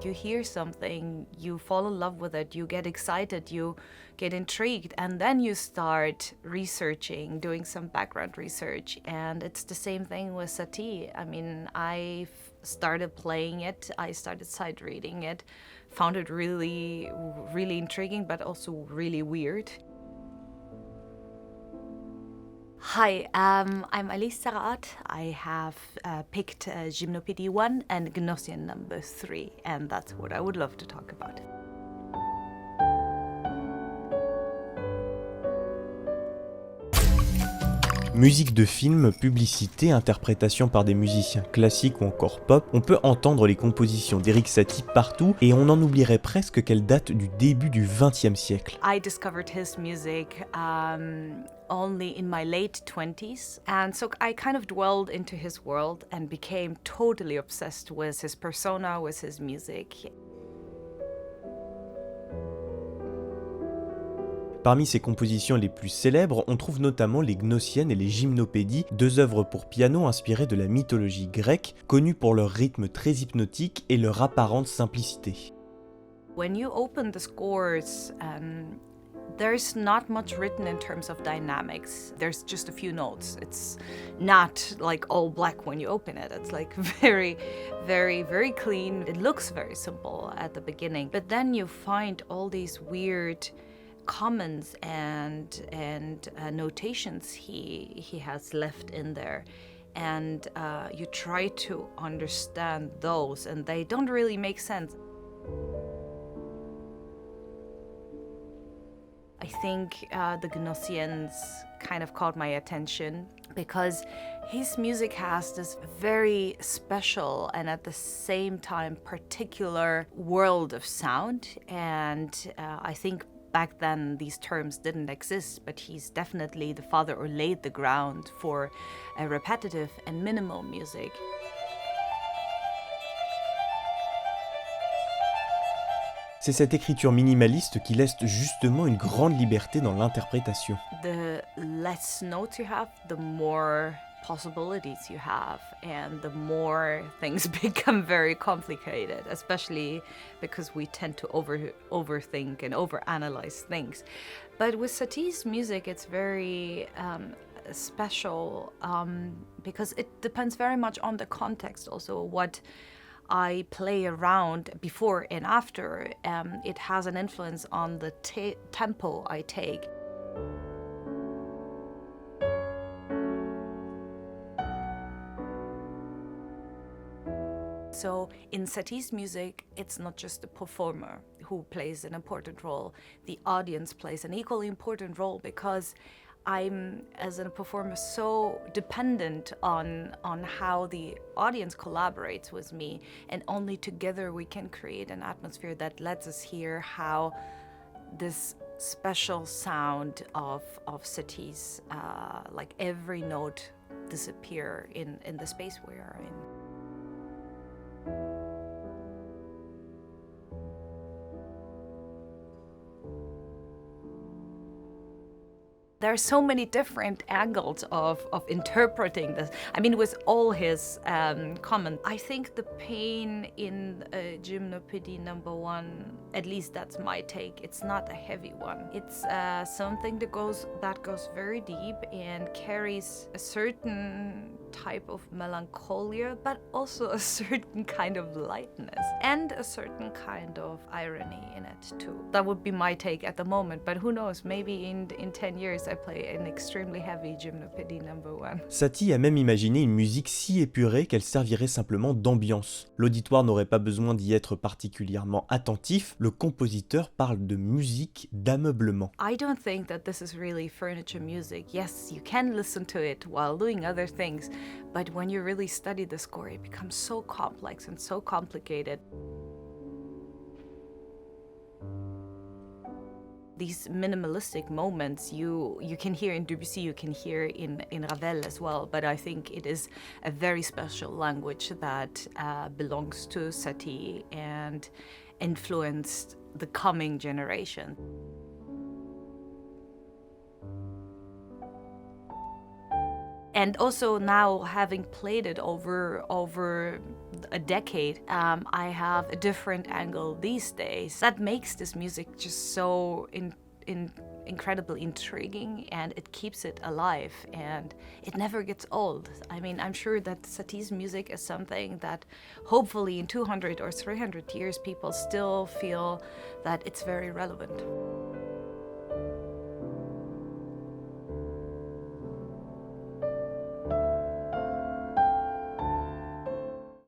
You hear something, you fall in love with it, you get excited, you get intrigued, and then you start researching, doing some background research. And it's the same thing with Satie. I mean, I started playing it, I started sight reading it, found it really, really intriguing, but also really weird. Hi, I'm Alice Sara Ott. I have picked Gymnopédie 1 and Gnossienne number 3, and that's what I would love to talk about. Musique de film, publicité, interprétation par des musiciens classiques ou encore pop, on peut entendre les compositions d'Erik Satie partout et on en oublierait presque qu'elles datent du début du XXe siècle. I discovered his music only in my late 20s, and so I kind of dwelled into his world and became totally obsessed with his persona, with his music. Parmi ses compositions les plus célèbres, on trouve notamment les Gnossiennes et les Gymnopédies, deux œuvres pour piano inspirées de la mythologie grecque, connues pour leur rythme très hypnotique et leur apparente simplicité. When you open the scores, there's not much written in terms of dynamics. There's just a few notes. It's not like all black when you open it. It's like very, very, very clean. It looks very simple at the beginning, but then you find all these weird comments and notations he has left in there, and you try to understand those, and they don't really make sense. I think the Gnossiennes kind of caught my attention because his music has this very special and at the same time particular world of sound, and I think back then these terms didn't exist, but he's definitely the father or laid the ground for a repetitive and minimal music. C'est cette écriture minimaliste qui laisse justement une grande liberté dans l'interprétation. The less notes you have, the more possibilities you have, and the more things become very complicated, especially because we tend to overthink and overanalyze things. But with Satie's music, it's very special because it depends very much on the context, also what I play around before and after. It has an influence on the tempo I take. So in Satie's music, it's not just the performer who plays an important role. The audience plays an equally important role because I'm, as a performer, so dependent on how the audience collaborates with me, and only together we can create an atmosphere that lets us hear how this special sound of Satie's, like every note, disappear in the space we are in. There are so many different angles of interpreting this. I mean, with all his comments, I think the pain in Gymnopédie number 1, at least that's my take, it's not a heavy one. It's something that goes very deep and carries a certain type of melancholia, but also a certain kind of lightness and a certain kind of irony in it too. That would be my take at the moment, but who knows, maybe in 10 years I play an extremely heavy Gymnopédie number 1. Satie a même imaginé une musique si épurée qu'elle servirait simplement d'ambiance. L'auditoire n'aurait pas besoin d'y être particulièrement attentif, le compositeur parle de musique d'ameublement. I don't think that this is really furniture music. Yes, you can listen to it while doing other things, but when you really study the score, it becomes so complex and so complicated. These minimalistic moments you can hear in Debussy, you can hear in Ravel as well, but I think it is a very special language that belongs to Satie and influenced the coming generation. And also now, having played it over a decade, I have a different angle these days. That makes this music just so incredibly intriguing, and it keeps it alive, and it never gets old. I mean, I'm sure that Satie's music is something that hopefully in 200 or 300 years people still feel that it's very relevant.